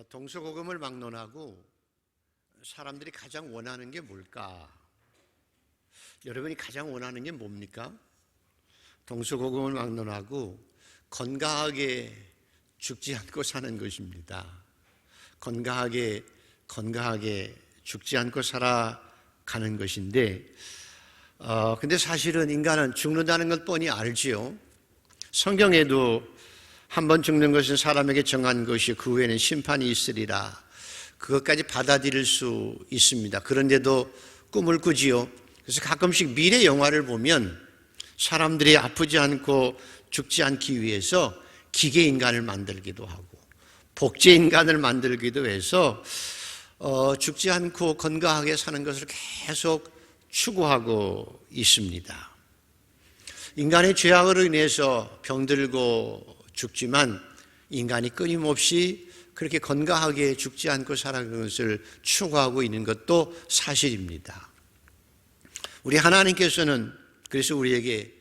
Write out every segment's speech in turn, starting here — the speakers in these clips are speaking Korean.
동서고금을 막론하고 사람들이 가장 원하는 게 뭘까? 여러분이 가장 원하는 게 뭡니까? 동서고금을 막론하고 건강하게 죽지 않고 사는 것입니다. 건강하게 죽지 않고 살아가는 것인데, 근데 사실은 인간은 죽는다는 걸 뻔히 알지요. 성경에도 한 번 죽는 것은 사람에게 정한 것이 그 후에는 심판이 있으리라, 그것까지 받아들일 수 있습니다. 그런데도 꿈을 꾸지요. 그래서 가끔씩 미래 영화를 보면 사람들이 아프지 않고 죽지 않기 위해서 기계 인간을 만들기도 하고 복제 인간을 만들기도 해서 죽지 않고 건강하게 사는 것을 계속 추구하고 있습니다. 인간의 죄악으로 인해서 병들고 죽지만 인간이 끊임없이 그렇게 건강하게 죽지 않고 살아가는 것을 추구하고 있는 것도 사실입니다. 우리 하나님께서는 그래서 우리에게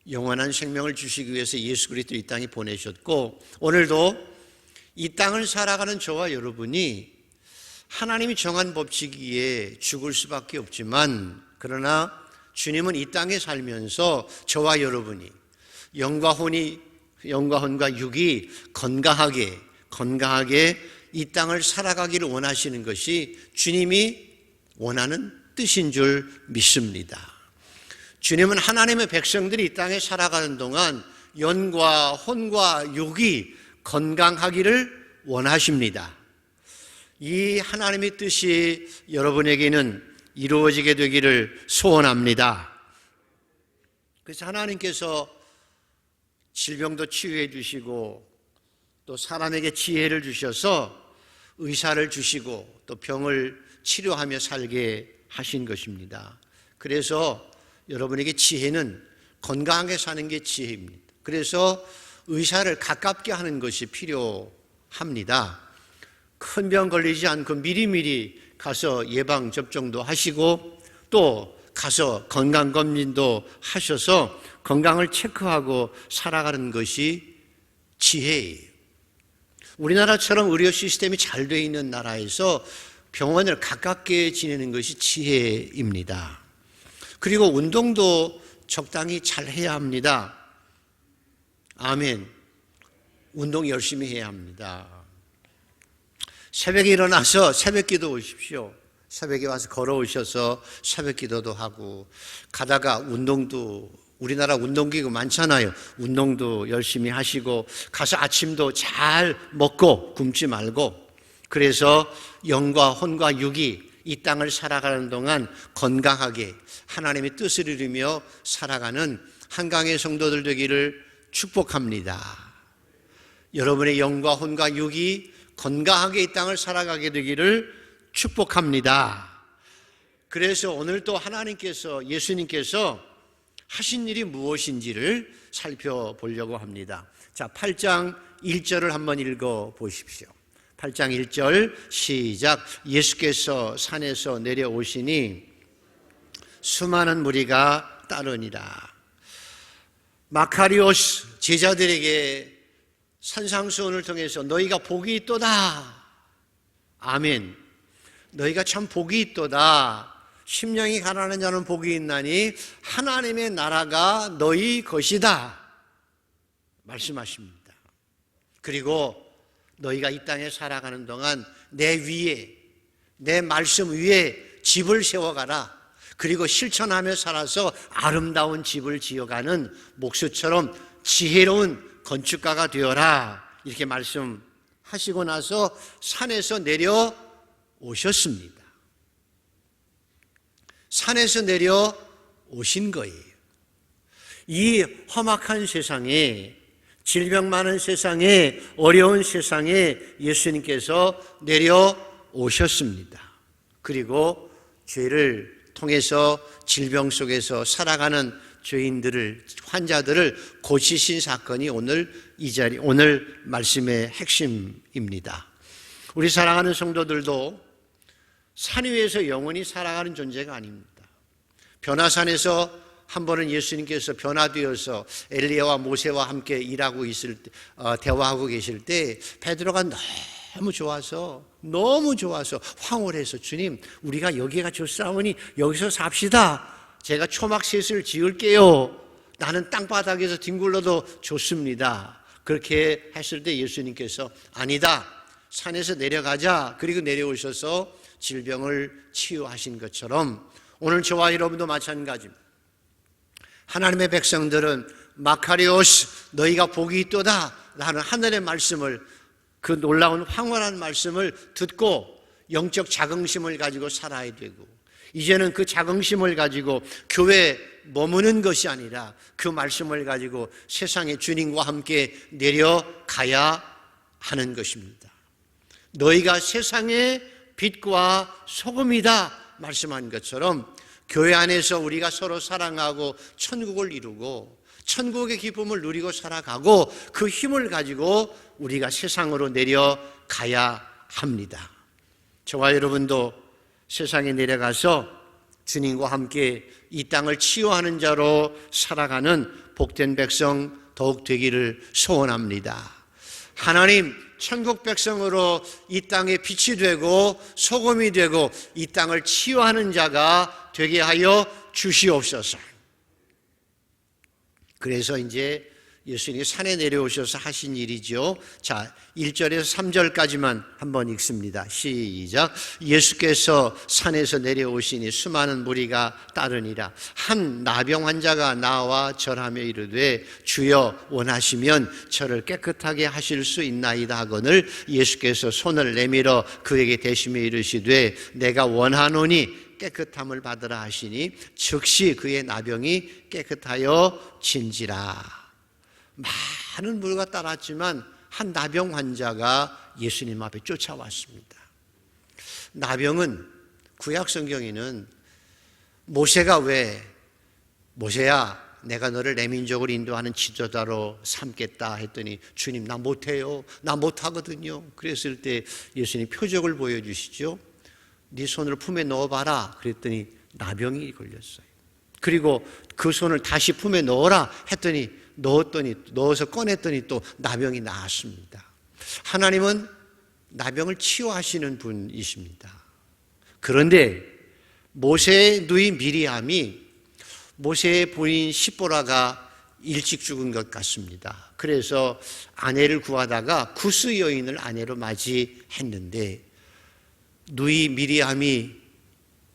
영원한 생명을 주시기 위해서 예수 그리스도를 이 땅에 보내셨고, 오늘도 이 땅을 살아가는 저와 여러분이 하나님이 정한 법칙이기에 죽을 수밖에 없지만, 그러나 주님은 이 땅에 살면서 저와 여러분이 영과 혼과 육이 건강하게 이 땅을 살아가기를 원하시는 것이 주님이 원하는 뜻인 줄 믿습니다. 주님은 하나님의 백성들이 이 땅에 살아가는 동안 영과 혼과 육이 건강하기를 원하십니다. 이 하나님의 뜻이 여러분에게는 이루어지게 되기를 소원합니다. 그래서 하나님께서 질병도 치유해 주시고 또 사람에게 지혜를 주셔서 의사를 주시고 또 병을 치료하며 살게 하신 것입니다. 그래서 여러분에게 지혜는 건강하게 사는 게 지혜입니다. 그래서 의사를 가깝게 하는 것이 필요합니다. 큰 병 걸리지 않고 미리미리 가서 예방접종도 하시고 또 가서 건강검진도 하셔서 건강을 체크하고 살아가는 것이 지혜예요. 우리나라처럼 의료 시스템이 잘 되어 있는 나라에서 병원을 가깝게 지내는 것이 지혜입니다. 그리고 운동도 적당히 잘 해야 합니다. 아멘. 운동 열심히 해야 합니다. 새벽에 일어나서 새벽기도 오십시오. 새벽에 와서 걸어오셔서 새벽기도도 하고, 가다가 운동도, 우리나라 운동기구 많잖아요. 운동도 열심히 하시고, 가서 아침도 잘 먹고 굶지 말고, 그래서 영과 혼과 육이 이 땅을 살아가는 동안 건강하게 하나님의 뜻을 이루며 살아가는 한강의 성도들 되기를 축복합니다. 여러분의 영과 혼과 육이 건강하게 이 땅을 살아가게 되기를 축복합니다. 그래서 오늘 또 하나님께서, 예수님께서 하신 일이 무엇인지를 살펴보려고 합니다. 자, 8장 1절을 한번 읽어 보십시오. 8장 1절 시작. 예수께서 산에서 내려오시니 수많은 무리가 따르니라. 마카리오스 제자들에게 산상수훈을 통해서 너희가 복이 있도다. 아멘. 너희가 참 복이 있도다. 심령이 가난한 자는 복이 있나니 하나님의 나라가 너희 것이다 말씀하십니다. 그리고 너희가 이 땅에 살아가는 동안 내 위에, 내 말씀 위에 집을 세워가라. 그리고 실천하며 살아서 아름다운 집을 지어가는 목수처럼 지혜로운 건축가가 되어라. 이렇게 말씀하시고 나서 산에서 내려오셨습니다. 산에서 내려오신 거예요. 이 험악한 세상에, 질병 많은 세상에, 어려운 세상에 예수님께서 내려오셨습니다. 그리고 죄를 통해서 질병 속에서 살아가는 죄인들을, 환자들을 고치신 사건이 오늘 말씀의 핵심입니다. 우리 사랑하는 성도들도 산 위에서 영원히 살아가는 존재가 아닙니다. 변화산에서 한 번은 예수님께서 변화되어서 엘리야와 모세와 함께 일하고 있을 때, 대화하고 계실 때 베드로가 너무 좋아서 황홀해서 주님, 우리가 여기가 좋사오니 여기서 삽시다. 제가 초막셋을 지을게요. 나는 땅바닥에서 뒹굴러도 좋습니다. 그렇게 했을 때 예수님께서 아니다. 산에서 내려가자. 그리고 내려오셔서 질병을 치유하신 것처럼 오늘 저와 여러분도 마찬가지입니다. 하나님의 백성들은 마카리오스 너희가 복이 있도다 라는 하늘의 말씀을, 그 놀라운 황홀한 말씀을 듣고 영적 자긍심을 가지고 살아야 되고, 이제는 그 자긍심을 가지고 교회에 머무는 것이 아니라 그 말씀을 가지고 세상의 주님과 함께 내려가야 하는 것입니다. 너희가 세상의 빛과 소금이다 말씀한 것처럼 교회 안에서 우리가 서로 사랑하고 천국을 이루고 천국의 기쁨을 누리고 살아가고 그 힘을 가지고 우리가 세상으로 내려가야 합니다. 저와 여러분도 세상에 내려가서 주님과 함께 이 땅을 치유하는 자로 살아가는 복된 백성 더욱 되기를 소원합니다. 하나님, 천국 백성으로 이 땅에 빛이 되고 소금이 되고 이 땅을 치유하는 자가 되게 하여 주시옵소서. 그래서 이제 예수님이 산에 내려오셔서 하신 일이죠. 자, 1절에서 3절까지만 한번 읽습니다. 시작. 예수께서 산에서 내려오시니 수많은 무리가 따르니라. 한 나병 환자가 나와 절하며 이르되 주여 원하시면 저를 깨끗하게 하실 수 있나이다 하거늘 예수께서 손을 내밀어 그에게 대시며 이르시되 내가 원하노니 깨끗함을 받으라 하시니 즉시 그의 나병이 깨끗하여 진지라. 많은 무리가 따랐지만 한 나병 환자가 예수님 앞에 쫓아왔습니다. 나병은 구약 성경에는 모세가 왜 모세야 내가 너를 내 민족을 인도하는 지도자로 삼겠다 했더니 주님 나 못해요. 나 못하거든요. 그랬을 때 예수님 표적을 보여주시죠. 네 손을 품에 넣어봐라 그랬더니 나병이 걸렸어요. 그리고 그 손을 다시 품에 넣어라 했더니 넣어서 꺼냈더니 또 나병이 나았습니다. 하나님은 나병을 치유하시는 분이십니다. 그런데 모세의 누이 미리암이 모세의 부인 시보라가 일찍 죽은 것 같습니다. 그래서 아내를 구하다가 구스 여인을 아내로 맞이했는데 누이 미리암이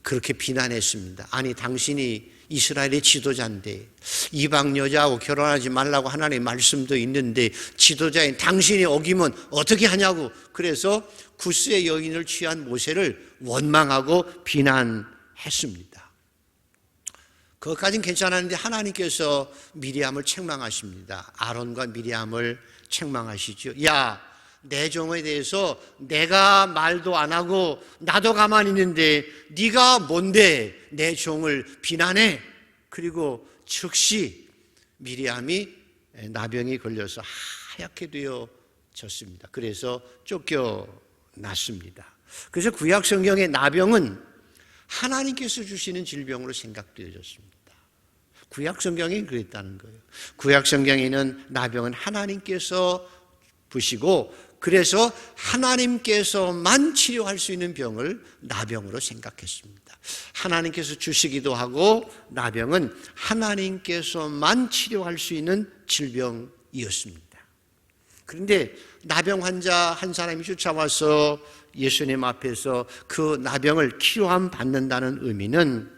그렇게 비난했습니다. 아니 당신이 이스라엘의 지도자인데 이방 여자하고 결혼하지 말라고 하나님의 말씀도 있는데 지도자인 당신이 어기면 어떻게 하냐고. 그래서 구스의 여인을 취한 모세를 원망하고 비난했습니다. 그것까지는 괜찮았는데 하나님께서 미리암을 책망하십니다. 아론과 미리암을 책망하시죠. 야, 내 종에 대해서 내가 말도 안 하고 나도 가만히 있는데 네가 뭔데 내 종을 비난해. 그리고 즉시 미리암이 나병이 걸려서 하얗게 되어졌습니다. 그래서 쫓겨났습니다. 그래서 구약 성경의 나병은 하나님께서 주시는 질병으로 생각되어졌습니다. 구약 성경이 그랬다는 거예요. 구약 성경에는 나병은 하나님께서 부시고 그래서 하나님께서만 치료할 수 있는 병을 나병으로 생각했습니다. 하나님께서 주시기도 하고 나병은 하나님께서만 치료할 수 있는 질병이었습니다. 그런데 나병 환자 한 사람이 쫓아와서 예수님 앞에서 그 나병을 치료함 받는다는 의미는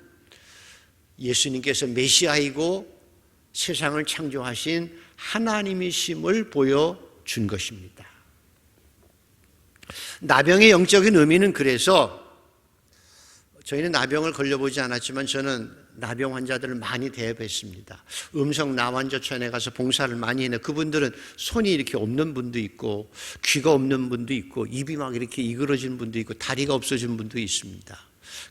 예수님께서 메시아이고 세상을 창조하신 하나님이심을 보여준 것입니다. 나병의 영적인 의미는 그래서 저희는 나병을 걸려보지 않았지만 저는 나병 환자들을 많이 대접했습니다. 음성 나환저촌에 가서 봉사를 많이 했는데 그분들은 손이 이렇게 없는 분도 있고 귀가 없는 분도 있고 입이 막 이렇게 이그러진 분도 있고 다리가 없어진 분도 있습니다.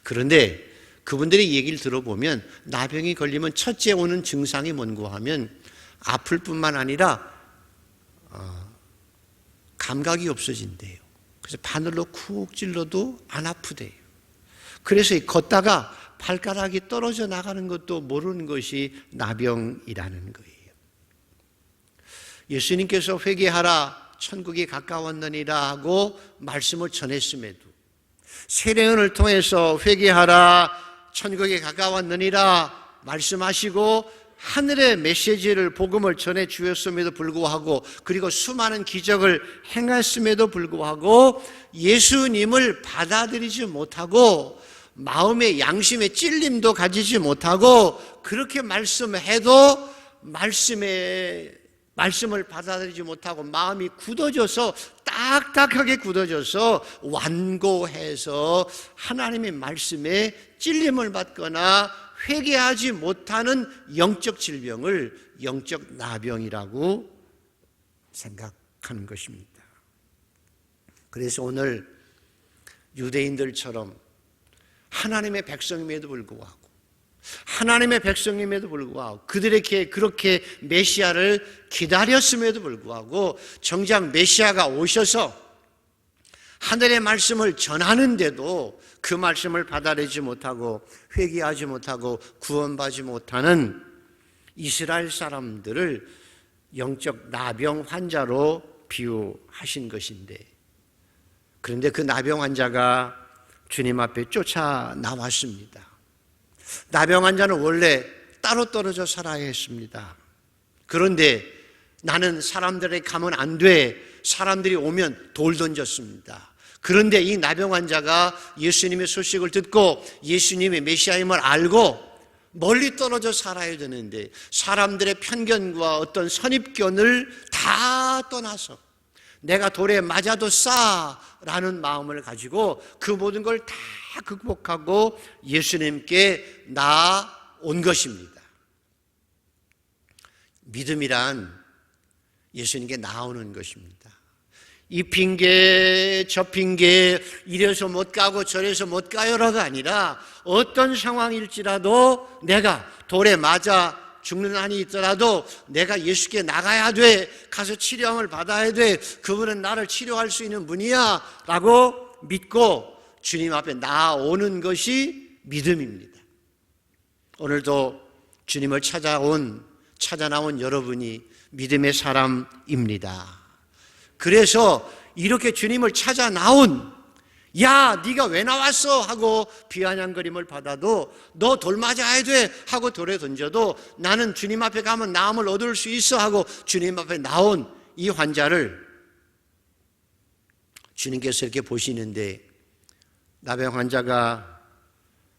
그런데 그분들의 얘기를 들어보면 나병이 걸리면 첫째 오는 증상이 뭔고 하면 아플 뿐만 아니라 감각이 없어진대요. 그래서 바늘로 쿡 찔러도 안 아프대요. 그래서 걷다가 발가락이 떨어져 나가는 것도 모르는 것이 나병이라는 거예요. 예수님께서 회개하라 천국이 가까웠느니라 하고 말씀을 전했음에도, 세례요한을 통해서 회개하라, 천국이 가까웠느니라 말씀하시고 하늘의 메시지를, 복음을 전해 주었음에도 불구하고, 그리고 수많은 기적을 행했음에도 불구하고 예수님을 받아들이지 못하고 마음의 양심의 찔림도 가지지 못하고, 그렇게 말씀해도 말씀을 받아들이지 못하고 마음이 굳어져서, 딱딱하게 굳어져서 완고해서 하나님의 말씀에 찔림을 받거나 회개하지 못하는 영적 질병을 영적 나병이라고 생각하는 것입니다. 그래서 오늘 유대인들처럼 하나님의 백성임에도 불구하고 그들에게 그렇게 메시아를 기다렸음에도 불구하고 정작 메시아가 오셔서 하늘의 말씀을 전하는데도 그 말씀을 받아들이지 못하고 회개하지 못하고 구원받지 못하는 이스라엘 사람들을 영적 나병 환자로 비유하신 것인데, 그런데 그 나병 환자가 주님 앞에 쫓아 나왔습니다. 나병 환자는 원래 따로 떨어져 살아야 했습니다. 그런데 나는 사람들에게 가면 안 돼, 사람들이 오면 돌 던졌습니다. 그런데 이 나병 환자가 예수님의 소식을 듣고 예수님의 메시아임을 알고 멀리 떨어져 살아야 되는데, 사람들의 편견과 어떤 선입견을 다 떠나서 내가 돌에 맞아도 싸라는 마음을 가지고 그 모든 걸 다 극복하고 예수님께 나온 것입니다. 믿음이란 예수님께 나오는 것입니다. 이 핑계 저 핑계, 이래서 못 가고 저래서 못 가요라가 아니라 어떤 상황일지라도 내가 돌에 맞아 죽는 한이 있더라도 내가 예수께 나가야 돼, 가서 치료함을 받아야 돼, 그분은 나를 치료할 수 있는 분이야 라고 믿고 주님 앞에 나오는 것이 믿음입니다. 오늘도 주님을 찾아 나온 여러분이 믿음의 사람입니다. 그래서 이렇게 주님을 찾아 나온, 야 네가 왜 나왔어 하고 비아냥거림을 받아도, 너 돌 맞아야 돼 하고 돌에 던져도 나는 주님 앞에 가면 나음을 얻을 수 있어 하고 주님 앞에 나온 이 환자를 주님께서 이렇게 보시는데, 나병 환자가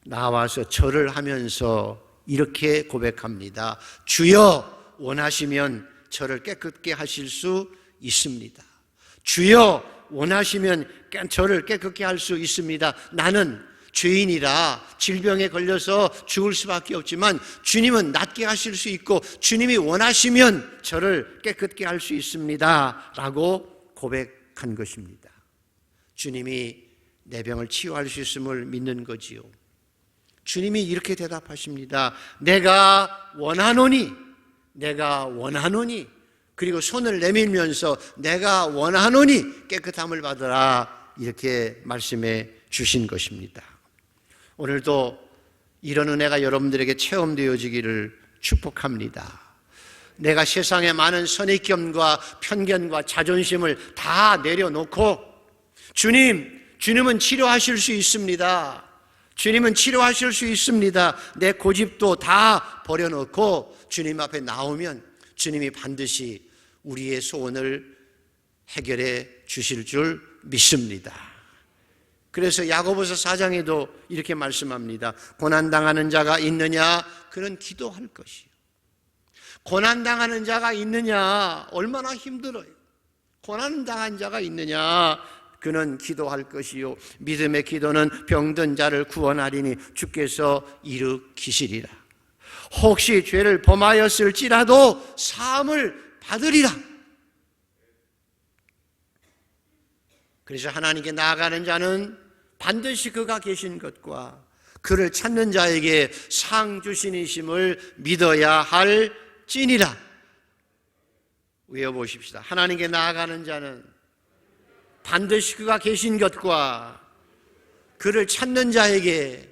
나와서 절을 하면서 이렇게 고백합니다. 주여 원하시면 저를 깨끗게 하실 수 있습니다. 주여 원하시면 저를 깨끗게 할 수 있습니다. 나는 죄인이라 질병에 걸려서 죽을 수밖에 없지만 주님은 낫게 하실 수 있고 주님이 원하시면 저를 깨끗게 할 수 있습니다 라고 고백한 것입니다. 주님이 내 병을 치유할 수 있음을 믿는 거지요. 주님이 이렇게 대답하십니다. 내가 원하노니, 그리고 손을 내밀면서 내가 원하노니 깨끗함을 받으라, 이렇게 말씀해 주신 것입니다. 오늘도 이런 은혜가 여러분들에게 체험되어지기를 축복합니다. 내가 세상의 많은 선입견과 편견과 자존심을 다 내려놓고 주님은 치료하실 수 있습니다. 주님은 치료하실 수 있습니다. 내 고집도 다 버려놓고 주님 앞에 나오면 주님이 반드시 우리의 소원을 해결해 주실 줄 믿습니다. 그래서 야고보서 4장에도 이렇게 말씀합니다. 고난당하는 자가 있느냐? 그는 기도할 것이요. 고난당하는 자가 있느냐? 얼마나 힘들어요. 고난당한 자가 있느냐? 그는 기도할 것이요. 믿음의 기도는 병든 자를 구원하리니 주께서 일으키시리라. 혹시 죄를 범하였을지라도 사함을 받으리라. 그래서 하나님께 나아가는 자는 반드시 그가 계신 것과 그를 찾는 자에게 상 주시니심을 믿어야 할지니라. 외워보십시다. 하나님께 나아가는 자는 반드시 그가 계신 것과 그를 찾는 자에게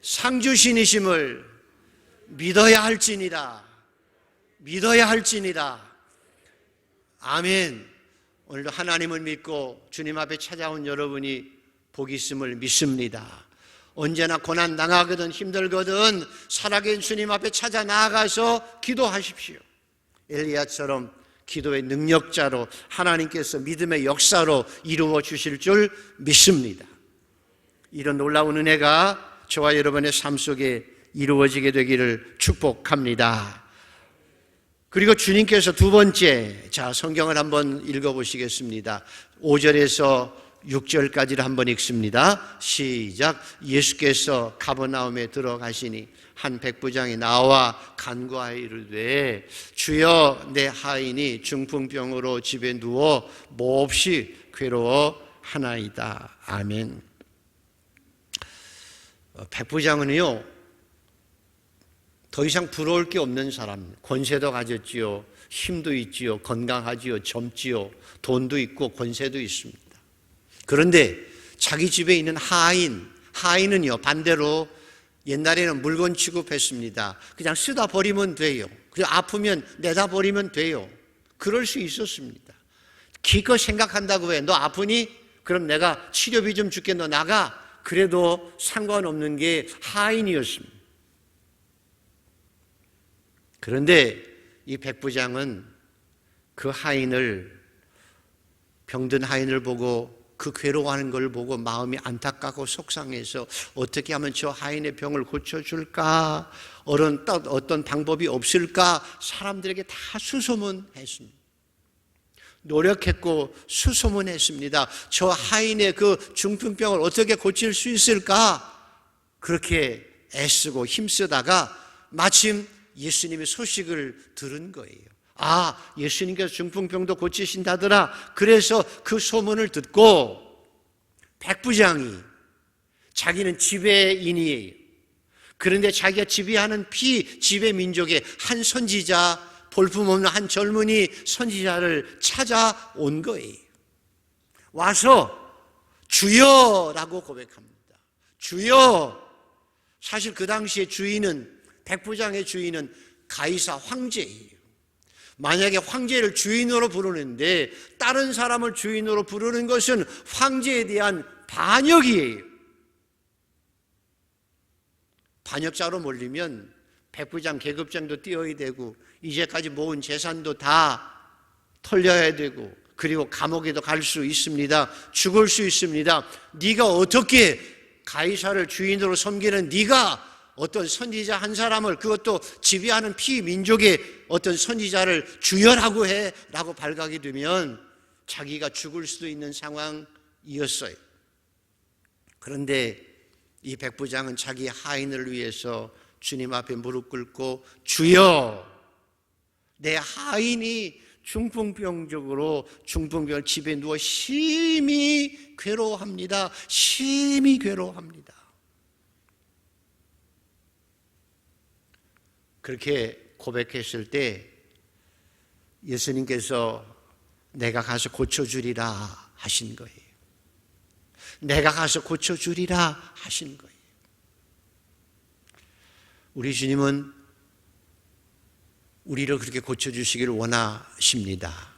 상 주시니심을 믿어야 할지니라. 믿어야 할지니라. 아멘. 오늘도 하나님을 믿고 주님 앞에 찾아온 여러분이 복이 있음을 믿습니다. 언제나 고난 당하거든 힘들거든 살아계신 주님 앞에 찾아 나아가서 기도하십시오. 엘리야처럼 기도의 능력자로 하나님께서 믿음의 역사로 이루어 주실 줄 믿습니다. 이런 놀라운 은혜가 저와 여러분의 삶 속에 이루어지게 되기를 축복합니다. 그리고 주님께서 두 번째, 성경을 한번 읽어보시겠습니다. 5절에서 6절까지를 한번 읽습니다. 시작. 예수께서 가버나움에 들어가시니 한 백부장이 나와 간구하여 이르되 주여 내 하인이 중풍병으로 집에 누워 몹시 괴로워하나이다. 아멘. 백부장은요 더 이상 부러울 게 없는 사람, 권세도 가졌지요, 힘도 있지요, 건강하지요, 젊지요, 돈도 있고 권세도 있습니다. 그런데 자기 집에 있는 하인은요 반대로 옛날에는 물건 취급했습니다. 그냥 쓰다 버리면 돼요. 그리고 아프면 내다 버리면 돼요. 그럴 수 있었습니다. 기껏 생각한다고 해. 너 아프니? 그럼 내가 치료비 좀 줄게, 너 나가. 그래도 상관없는 게 하인이었습니다. 그런데 이 백부장은 그 하인을, 병든 하인을 보고 그 괴로워하는 걸 보고 마음이 안타깝고 속상해서 어떻게 하면 저 하인의 병을 고쳐줄까? 어떤 방법이 없을까? 사람들에게 다 수소문했습니다. 노력했고 수소문했습니다. 저 하인의 그 중풍병을 어떻게 고칠 수 있을까? 그렇게 애쓰고 힘쓰다가 마침 예수님의 소식을 들은 거예요. 아, 예수님께서 중풍병도 고치신다더라. 그래서 그 소문을 듣고 백부장이, 자기는 지배인이에요. 그런데 자기가 지배하는 지배 민족의 한 선지자, 볼품없는 한 젊은이 선지자를 찾아온 거예요. 와서 주여라고 고백합니다. 주여. 사실 그 당시에 백부장의 주인은 가이사 황제예요. 만약에 황제를 주인으로 부르는데 다른 사람을 주인으로 부르는 것은 황제에 대한 반역이에요. 반역자로 몰리면 백부장, 계급장도 띄어야 되고 이제까지 모은 재산도 다 털려야 되고 그리고 감옥에도 갈 수 있습니다. 죽을 수 있습니다. 네가 어떻게 가이사를 주인으로 섬기는 네가 어떤 선지자 한 사람을, 그것도 지배하는 피민족의 어떤 선지자를 주여라고 해 라고 발각이 되면 자기가 죽을 수도 있는 상황이었어요. 그런데 이 백부장은 자기 하인을 위해서 주님 앞에 무릎 꿇고 주여, 내 하인이 중풍병 집에 누워 심히 괴로워합니다. 심히 괴로워합니다. 그렇게 고백했을 때 예수님께서 내가 가서 고쳐주리라 하신 거예요. 내가 가서 고쳐주리라 하신 거예요. 우리 주님은 우리를 그렇게 고쳐주시기를 원하십니다.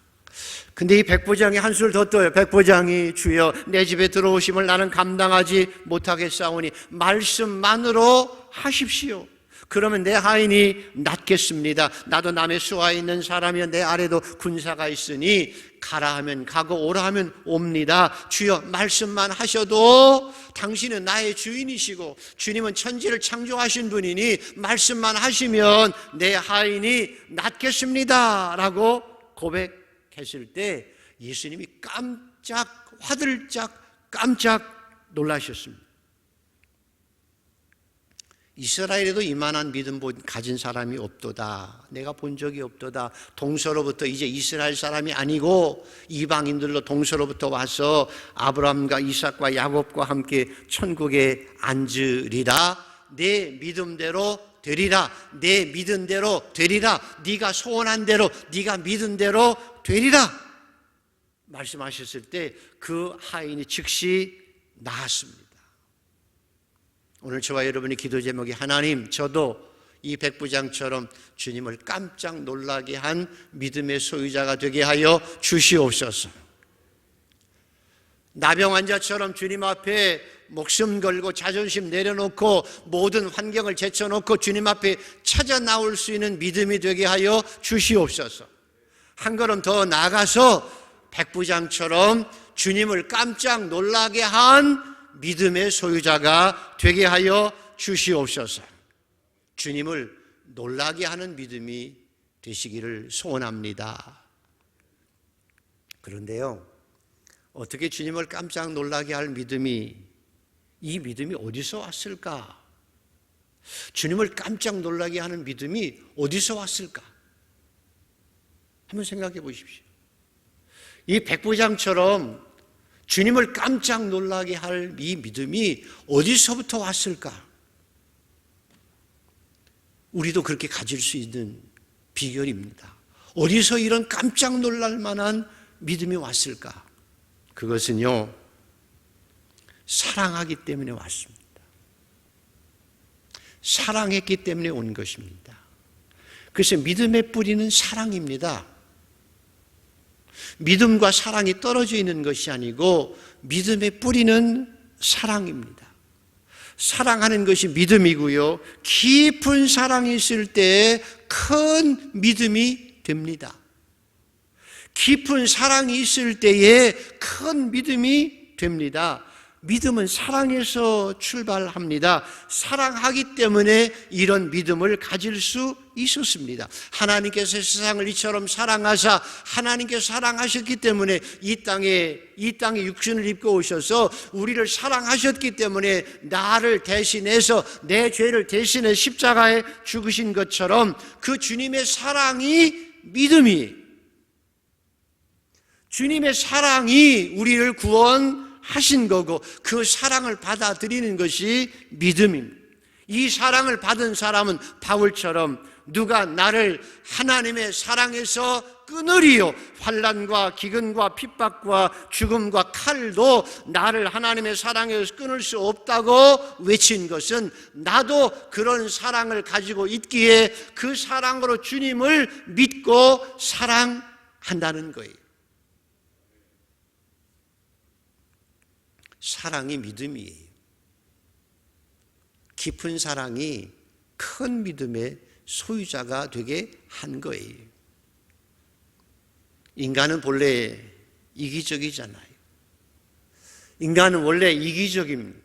근데 이 백부장이 한술 더 떠요. 백부장이 주여 내 집에 들어오심을 나는 감당하지 못하겠사오니 말씀만으로 하십시오. 그러면 내 하인이 낫겠습니다. 나도 남의 수하에 있는 사람이여 내 아래도 군사가 있으니 가라 하면 가고 오라 하면 옵니다. 주여 말씀만 하셔도 당신은 나의 주인이시고 주님은 천지를 창조하신 분이니 말씀만 하시면 내 하인이 낫겠습니다 라고 고백했을 때 예수님이 깜짝 놀라셨습니다. 이스라엘에도 이만한 믿음 가진 사람이 없도다. 내가 본 적이 없도다. 동서로부터 이제 이스라엘 사람이 아니고 이방인들로 동서로부터 와서 아브라함과 이삭과 야곱과 함께 천국에 앉으리라. 내 믿음대로 되리라. 내 믿은 대로 되리라. 네가 소원한 대로, 네가 믿은 대로 되리라 말씀하셨을 때 그 하인이 즉시 나았습니다. 오늘 저와 여러분의 기도 제목이 하나님, 저도 이 백부장처럼 주님을 깜짝 놀라게 한 믿음의 소유자가 되게 하여 주시옵소서. 나병 환자처럼 주님 앞에 목숨 걸고 자존심 내려놓고 모든 환경을 제쳐놓고 주님 앞에 찾아 나올 수 있는 믿음이 되게 하여 주시옵소서. 한 걸음 더 나아가서 백부장처럼 주님을 깜짝 놀라게 한 믿음의 소유자가 되게 하여 주시옵소서. 주님을 놀라게 하는 믿음이 되시기를 소원합니다. 그런데요, 어떻게 주님을 깜짝 놀라게 할 이 믿음이 어디서 왔을까? 주님을 깜짝 놀라게 하는 믿음이 어디서 왔을까? 한번 생각해 보십시오. 이 백부장처럼 주님을 깜짝 놀라게 할 이 믿음이 어디서부터 왔을까? 우리도 그렇게 가질 수 있는 비결입니다. 어디서 이런 깜짝 놀랄 만한 믿음이 왔을까? 그것은요, 사랑하기 때문에 왔습니다. 사랑했기 때문에 온 것입니다. 그래서 믿음의 뿌리는 사랑입니다. 믿음과 사랑이 떨어져 있는 것이 아니고 믿음의 뿌리는 사랑입니다. 사랑하는 것이 믿음이고요, 깊은 사랑이 있을 때 큰 믿음이 됩니다. 깊은 사랑이 있을 때에 큰 믿음이 됩니다. 믿음은 사랑에서 출발합니다. 사랑하기 때문에 이런 믿음을 가질 수 있었습니다. 하나님께서 세상을 이처럼 사랑하사 하나님께서 사랑하셨기 때문에 이 땅에 육신을 입고 오셔서 우리를 사랑하셨기 때문에 나를 대신해서 내 죄를 대신해 십자가에 죽으신 것처럼 그 주님의 사랑이 믿음이, 주님의 사랑이 우리를 구원하신 거고 그 사랑을 받아들이는 것이 믿음입니다. 이 사랑을 받은 사람은 바울처럼 누가 나를 하나님의 사랑에서 끊으리요, 환난과 기근과 핍박과 죽음과 칼도 나를 하나님의 사랑에서 끊을 수 없다고 외친 것은 나도 그런 사랑을 가지고 있기에 그 사랑으로 주님을 믿고 사랑한다는 거예요. 사랑이 믿음이에요. 깊은 사랑이 큰 믿음의 소유자가 되게 한 거예요. 인간은 본래 이기적이잖아요. 인간은 원래 이기적입니다.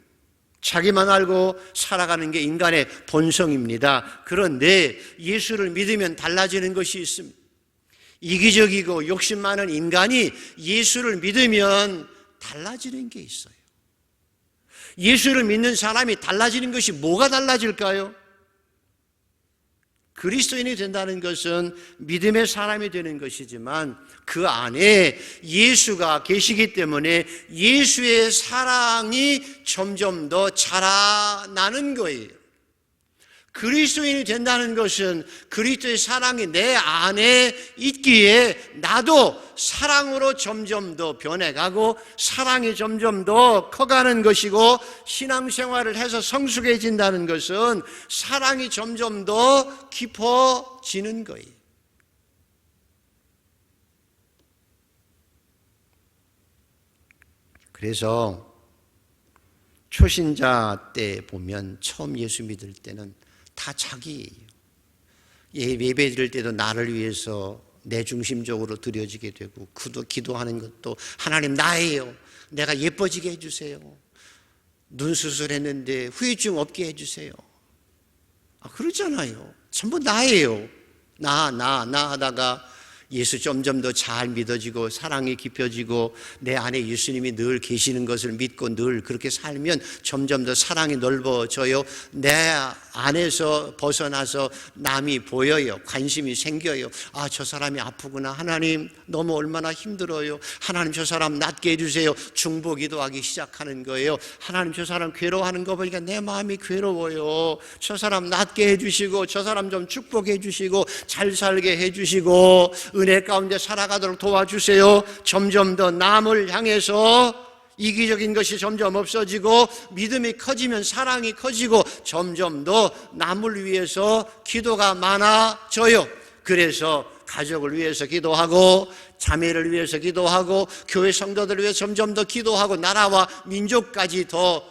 자기만 알고 살아가는 게 인간의 본성입니다. 그런데 예수를 믿으면 달라지는 것이 있습니다. 이기적이고 욕심 많은 인간이 예수를 믿으면 달라지는 게 있어요. 예수를 믿는 사람이 달라지는 것이 뭐가 달라질까요? 그리스도인이 된다는 것은 믿음의 사람이 되는 것이지만 그 안에 예수가 계시기 때문에 예수의 사랑이 점점 더 자라나는 거예요. 그리스도인이 된다는 것은 그리스도의 사랑이 내 안에 있기에 나도 사랑으로 점점 더 변해가고 사랑이 점점 더 커가는 것이고, 신앙생활을 해서 성숙해진다는 것은 사랑이 점점 더 깊어지는 거예요. 그래서 초신자 때 보면 처음 예수 믿을 때는 다 자기예요. 예배 드릴 때도 나를 위해서 내 중심적으로 드려지게 되고, 기도하는 것도 하나님 나예요. 내가 예뻐지게 해주세요. 눈 수술했는데 후유증 없게 해주세요. 그러잖아요. 전부 나예요. 나 하다가 예수 점점 더 잘 믿어지고 사랑이 깊어지고 내 안에 예수님이 늘 계시는 것을 믿고 늘 그렇게 살면 점점 더 사랑이 넓어져요. 내 안에서 벗어나서 남이 보여요. 관심이 생겨요. 저 사람이 아프구나. 하나님 너무 얼마나 힘들어요. 하나님 저 사람 낫게 해주세요. 중보 기도하기 시작하는 거예요. 하나님 저 사람 괴로워하는 거 보니까 내 마음이 괴로워요. 저 사람 낫게 해주시고 저 사람 좀 축복해 주시고 잘 살게 해주시고 은혜 가운데 살아가도록 도와주세요. 점점 더 남을 향해서 이기적인 것이 점점 없어지고 믿음이 커지면 사랑이 커지고 점점 더 남을 위해서 기도가 많아져요. 그래서 가족을 위해서 기도하고 자매를 위해서 기도하고 교회 성도들을 위해서 점점 더 기도하고 나라와 민족까지 더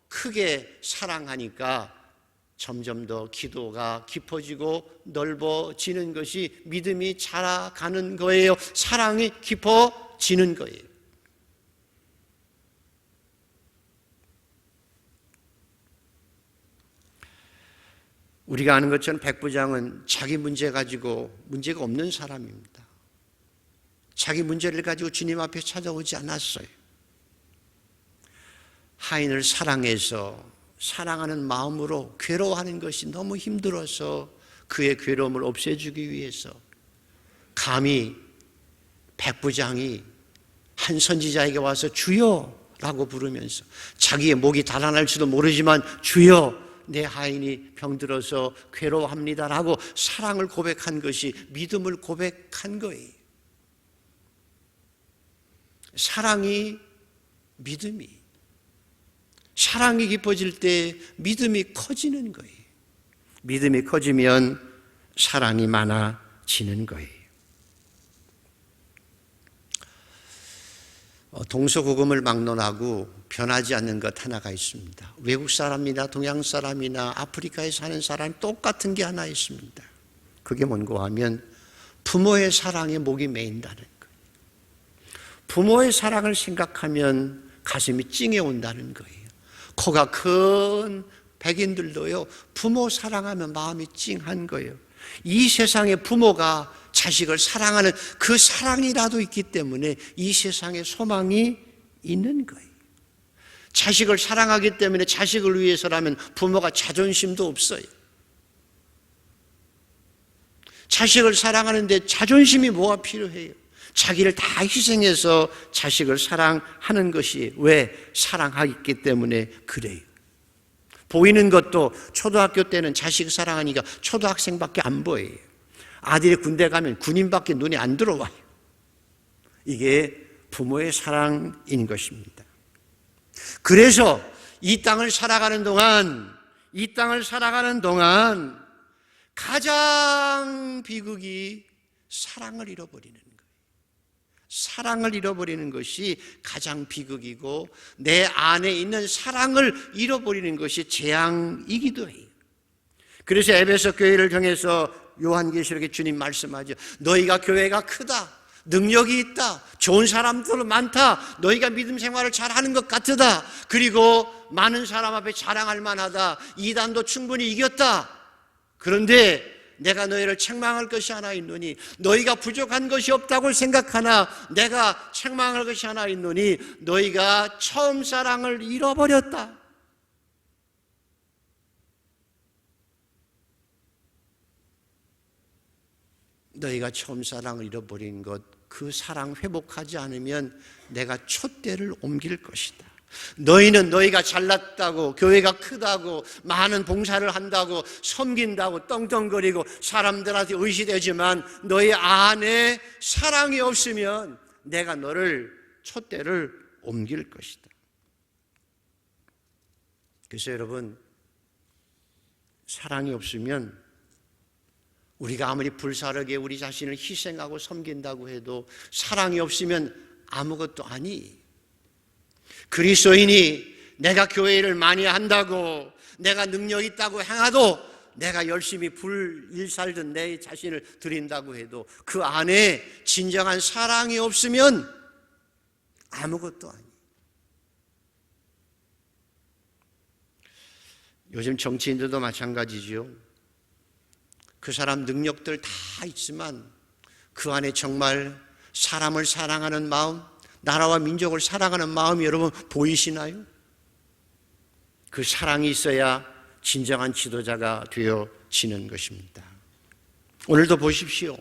크게 사랑하니까 점점 더 기도가 깊어지고 넓어지는 것이 믿음이 자라가는 거예요. 사랑이 깊어지는 거예요. 우리가 아는 것처럼 백부장은 자기 문제 가지고 문제가 없는 사람입니다. 자기 문제를 가지고 주님 앞에 찾아오지 않았어요. 하인을 사랑해서 사랑하는 마음으로 괴로워하는 것이 너무 힘들어서 그의 괴로움을 없애주기 위해서 감히 백부장이 한 선지자에게 와서 주여라고 부르면서 자기의 목이 달아날지도 모르지만 주여 내 하인이 병들어서 괴로워합니다라고 사랑을 고백한 것이 믿음을 고백한 거예요. 사랑이 믿음이 사랑이 깊어질 때 믿음이 커지는 거예요. 믿음이 커지면 사랑이 많아지는 거예요. 동서고금을 막론하고 변하지 않는 것 하나가 있습니다. 외국 사람이나 동양 사람이나 아프리카에 사는 사람 똑같은 게 하나 있습니다. 그게 뭔가 하면 부모의 사랑에 목이 메인다는 거예요. 부모의 사랑을 생각하면 가슴이 찡해 온다는 거예요. 코가 큰 백인들도요, 부모 사랑하면 마음이 찡한 거예요. 이 세상에 부모가 자식을 사랑하는 그 사랑이라도 있기 때문에 이 세상에 소망이 있는 거예요. 자식을 사랑하기 때문에 자식을 위해서라면 부모가 자존심도 없어요. 자식을 사랑하는데 자존심이 뭐가 필요해요? 자기를 다 희생해서 자식을 사랑하는 것이 왜 사랑하기 때문에 그래요. 보이는 것도 초등학교 때는 자식 사랑하니까 초등학생밖에 안 보여요. 아들이 군대 가면 군인밖에 눈에 안 들어와요. 이게 부모의 사랑인 것입니다. 그래서 이 땅을 살아가는 동안 가장 비극이 사랑을 잃어버리는 거예요. 사랑을 잃어버리는 것이 가장 비극이고 내 안에 있는 사랑을 잃어버리는 것이 재앙이기도 해요. 그래서 에베소 교회를 통해서 요한계시록에 주님 말씀하죠. 너희가 교회가 크다, 능력이 있다, 좋은 사람들 많다, 너희가 믿음 생활을 잘하는 것 같다, 그리고 많은 사람 앞에 자랑할 만하다, 이단도 충분히 이겼다. 그런데 내가 너희를 책망할 것이 하나 있노니 너희가 부족한 것이 없다고 생각하나 내가 책망할 것이 하나 있노니 너희가 처음 사랑을 잃어버렸다. 너희가 처음 사랑을 잃어버린 것, 그 사랑 회복하지 않으면 내가 촛대를 옮길 것이다. 너희는 너희가 잘났다고, 교회가 크다고, 많은 봉사를 한다고, 섬긴다고 떵떵거리고 사람들한테 의시되지만 너희 안에 사랑이 없으면 내가 너를 촛대를 옮길 것이다. 그래서 여러분, 사랑이 없으면 우리가 아무리 불사르게 우리 자신을 희생하고 섬긴다고 해도 사랑이 없으면 아무것도 아니. 그리스도인이 내가 교회를 많이 한다고, 내가 능력 있다고 행하도, 내가 열심히 불일살든 내 자신을 드린다고 해도 그 안에 진정한 사랑이 없으면 아무것도 아니. 요즘 정치인들도 마찬가지죠. 그 사람 능력들 다 있지만 그 안에 정말 사람을 사랑하는 마음, 나라와 민족을 사랑하는 마음이 여러분 보이시나요? 그 사랑이 있어야 진정한 지도자가 되어지는 것입니다. 오늘도 보십시오.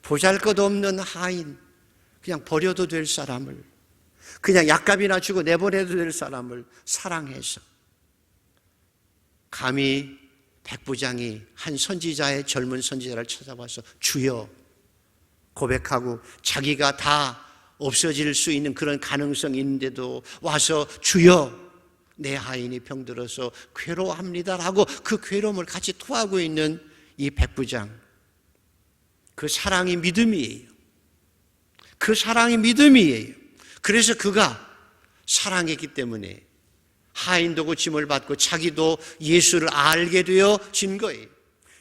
보잘것없는 하인, 그냥 버려도 될 사람을, 그냥 약값이나 주고 내보내도 될 사람을 사랑해서 감히 백부장이 한 선지자의 젊은 선지자를 찾아와서 주여 고백하고 자기가 다 없어질 수 있는 그런 가능성이 있는데도 와서 주여 내 하인이 병들어서 괴로워합니다라고 그 괴로움을 같이 토하고 있는 이 백부장, 그 사랑이 믿음이에요. 그 사랑이 믿음이에요. 그래서 그가 사랑했기 때문에 하인도 짐을 받고 자기도 예수를 알게 되어진 거예요.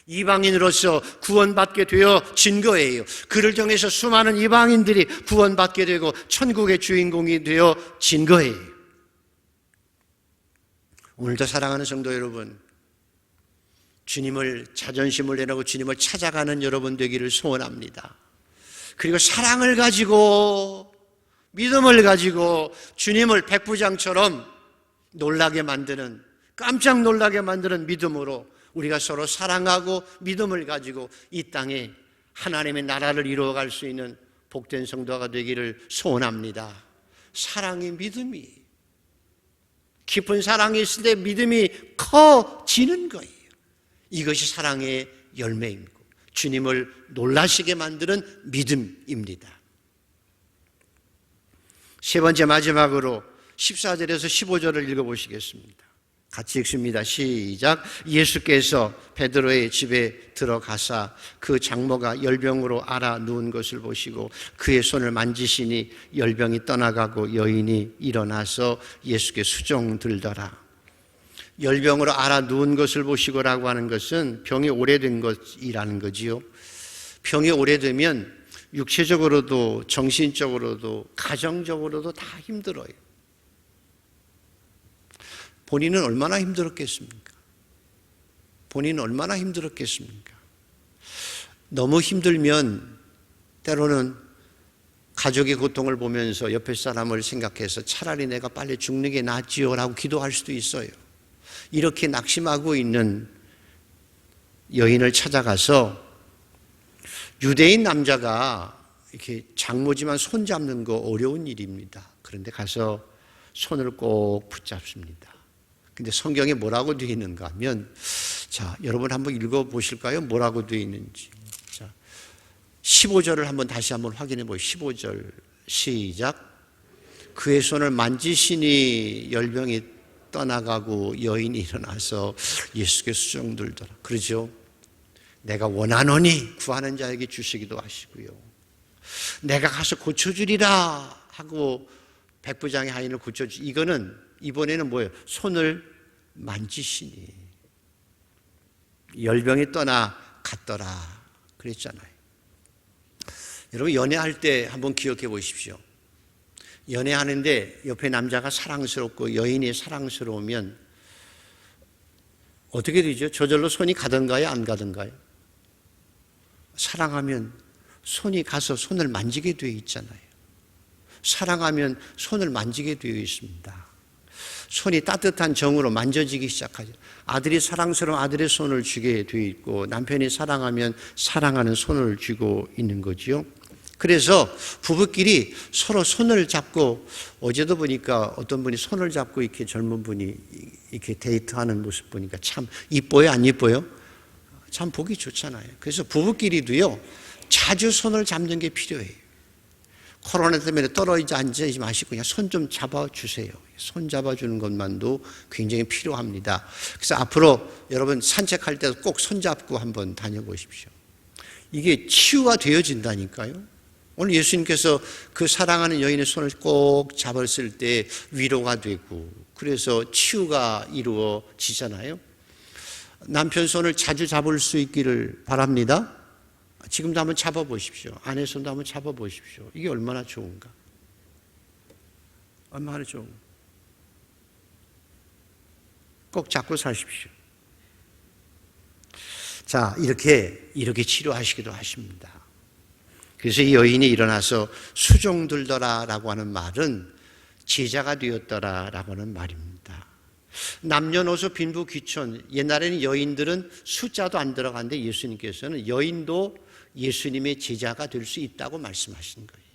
이방인으로서 구원받게 되어진 거예요. 그를 통해서 수많은 이방인들이 구원받게 되고 천국의 주인공이 되어진 거예요. 오늘도 사랑하는 성도 여러분, 주님을 자존심을 내놓고 주님을 찾아가는 여러분 되기를 소원합니다. 그리고 사랑을 가지고 믿음을 가지고 주님을 백부장처럼 놀라게 만드는, 깜짝 놀라게 만드는 믿음으로 우리가 서로 사랑하고 믿음을 가지고 이 땅에 하나님의 나라를 이루어갈 수 있는 복된 성도가 되기를 소원합니다. 사랑이 믿음이, 깊은 사랑이 있을 때 믿음이 커지는 거예요. 이것이 사랑의 열매입니다. 주님을 놀라시게 만드는 믿음입니다. 세 번째, 마지막으로 14절에서 15절을 읽어보시겠습니다. 같이 읽습니다. 시작. 예수께서 베드로의 집에 들어가사 그 장모가 열병으로 앓아 누운 것을 보시고 그의 손을 만지시니 열병이 떠나가고 여인이 일어나서 예수께 수종 들더라. 열병으로 앓아 누운 것을 보시고라고 하는 것은 병이 오래된 것이라는 거지요. 병이 오래되면 육체적으로도 정신적으로도 가정적으로도 다 힘들어요. 본인은 얼마나 힘들었겠습니까? 본인은 얼마나 힘들었겠습니까? 너무 힘들면 때로는 가족의 고통을 보면서 옆에 사람을 생각해서 차라리 내가 빨리 죽는 게 낫지요 라고 기도할 수도 있어요. 이렇게 낙심하고 있는 여인을 찾아가서 유대인 남자가 이렇게 장모지만 손 잡는 거 어려운 일입니다. 그런데 가서 손을 꼭 붙잡습니다. 근데 성경에 뭐라고 되어 있는가 하면, 자, 여러분 한번 읽어보실까요? 뭐라고 되어 있는지. 자, 15절을 한번 다시 한번 확인해 보시죠. 15절 시작. 그의 손을 만지시니 열병이 떠나가고 여인이 일어나서 예수께 수종들더라. 그러죠? 내가 원하노니 구하는 자에게 주시기도 하시고요. 내가 가서 고쳐주리라 하고 백부장의 하인을 고쳐주. 이번에는 뭐예요? 손을 만지시니 열병이 떠나갔더라 그랬잖아요. 여러분 연애할 때 한번 기억해 보십시오. 연애하는데 옆에 남자가 사랑스럽고 여인이 사랑스러우면 어떻게 되죠? 저절로 손이 가던가요? 안 가던가요? 사랑하면 손이 가서 손을 만지게 되어 있잖아요. 사랑하면 손을 만지게 되어 있습니다. 손이 따뜻한 정으로 만져지기 시작하죠. 아들이 사랑스러운 아들의 손을 쥐게 되어 있고 남편이 사랑하면 사랑하는 손을 쥐고 있는 거지요. 그래서 부부끼리 서로 손을 잡고, 어제도 보니까 어떤 분이 손을 잡고 이렇게 젊은 분이 이렇게 데이트하는 모습 보니까 참 이뻐요, 안 이뻐요? 참 보기 좋잖아요. 그래서 부부끼리도요 자주 손을 잡는 게 필요해요. 코로나 때문에 떨어지지 앉지 마시고 그냥 손 좀 잡아주세요. 손 잡아주는 것만도 굉장히 필요합니다. 그래서 앞으로 여러분 산책할 때도 꼭 손잡고 한번 다녀보십시오. 이게 치유가 되어진다니까요. 오늘 예수님께서 그 사랑하는 여인의 손을 꼭 잡았을 때 위로가 되고 그래서 치유가 이루어지잖아요. 남편 손을 자주 잡을 수 있기를 바랍니다. 지금도 한번 잡아보십시오. 아내 손도 한번 잡아보십시오. 이게 얼마나 좋은가? 얼마나 좋은가? 꼭 잡고 사십시오. 자, 이렇게 치료하시기도 하십니다. 그래서 이 여인이 일어나서 수종들더라라고 하는 말은 제자가 되었더라라고 하는 말입니다. 남녀노소 빈부귀천, 옛날에는 여인들은 숫자도 안 들어갔는데 예수님께서는 여인도 예수님의 제자가 될 수 있다고 말씀하신 거예요.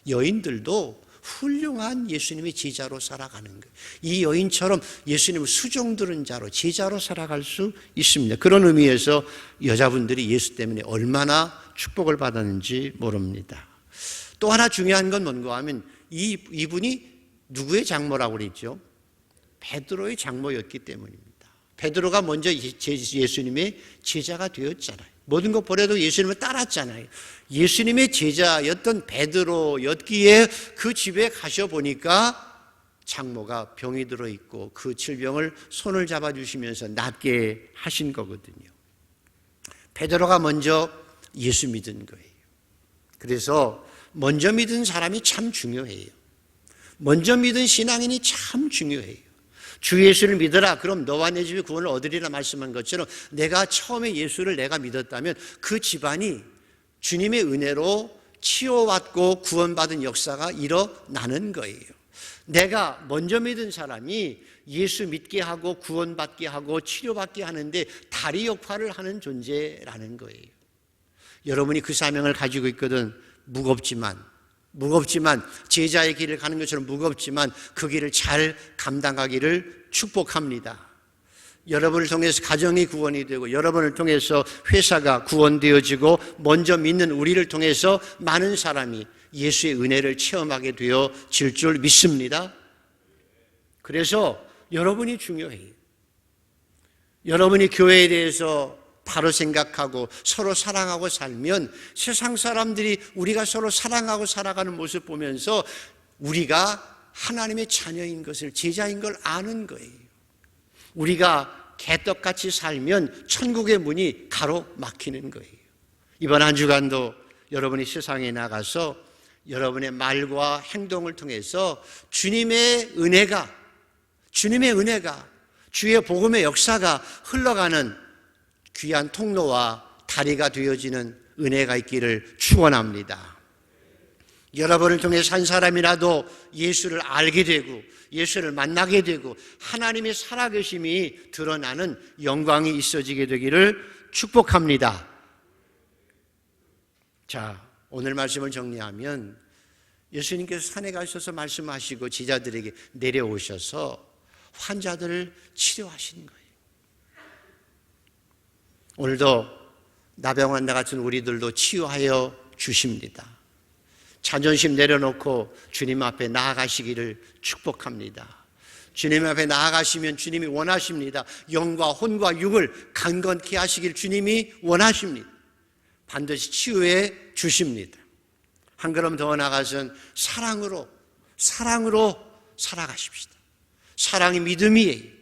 여인들도 훌륭한 예수님의 제자로 살아가는 거예요. 이 여인처럼 예수님을 수종들은 자로, 제자로 살아갈 수 있습니다. 그런 의미에서 여자분들이 예수 때문에 얼마나 축복을 받았는지 모릅니다. 또 하나 중요한 건 뭔가 하면 이분이 누구의 장모라고 그랬죠? 베드로의 장모였기 때문입니다. 베드로가 먼저 예수님의 제자가 되었잖아요. 모든 것 버려도 예수님을 따랐잖아요. 예수님의 제자였던 베드로였기에 그 집에 가셔보니까 장모가 병이 들어있고 그 질병을 손을 잡아주시면서 낫게 하신 거거든요. 베드로가 먼저 예수 믿은 거예요. 그래서 먼저 믿은 사람이 참 중요해요. 먼저 믿은 신앙인이 참 중요해요. 주 예수를 믿어라. 그럼 너와 내 집이 구원을 얻으리라 말씀한 것처럼 내가 처음에 예수를 내가 믿었다면 그 집안이 주님의 은혜로 치유받고 구원받은 역사가 일어나는 거예요. 내가 먼저 믿은 사람이 예수 믿게 하고 구원받게 하고 치료받게 하는데 다리 역할을 하는 존재라는 거예요. 여러분이 그 사명을 가지고 있거든. 무겁지만 제자의 길을 가는 것처럼 무겁지만 그 길을 잘 감당하기를 축복합니다. 여러분을 통해서 가정이 구원이 되고 여러분을 통해서 회사가 구원되어지고 먼저 믿는 우리를 통해서 많은 사람이 예수의 은혜를 체험하게 되어질 줄 믿습니다. 그래서 여러분이 중요해요. 여러분이 교회에 대해서 바로 생각하고 서로 사랑하고 살면 세상 사람들이 우리가 서로 사랑하고 살아가는 모습 보면서 우리가 하나님의 자녀인 것을, 제자인 걸 아는 거예요. 우리가 개떡같이 살면 천국의 문이 가로막히는 거예요. 이번 한 주간도 여러분이 세상에 나가서 여러분의 말과 행동을 통해서 주님의 은혜가 주의 복음의 역사가 흘러가는 귀한 통로와 다리가 되어지는 은혜가 있기를 축원합니다. 여러분을 통해서 한 사람이라도 예수를 알게 되고 예수를 만나게 되고 하나님의 살아계심이 드러나는 영광이 있어지게 되기를 축복합니다. 자, 오늘 말씀을 정리하면 예수님께서 산에 가셔서 말씀하시고 제자들에게 내려오셔서 환자들을 치료하신 거예요. 오늘도 나병환자 같은 우리들도 치유하여 주십니다. 자존심 내려놓고 주님 앞에 나아가시기를 축복합니다. 주님 앞에 나아가시면 주님이 원하십니다. 영과 혼과 육을 강건케 하시길 주님이 원하십니다. 반드시 치유해 주십니다. 한 걸음 더 나가서는 사랑으로 살아가십시다. 사랑이 믿음이에요.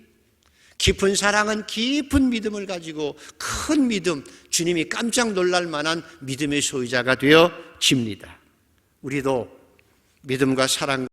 깊은 사랑은 깊은 믿음을 가지고 큰 믿음, 주님이 깜짝 놀랄 만한 믿음의 소유자가 되어집니다. 우리도 믿음과 사랑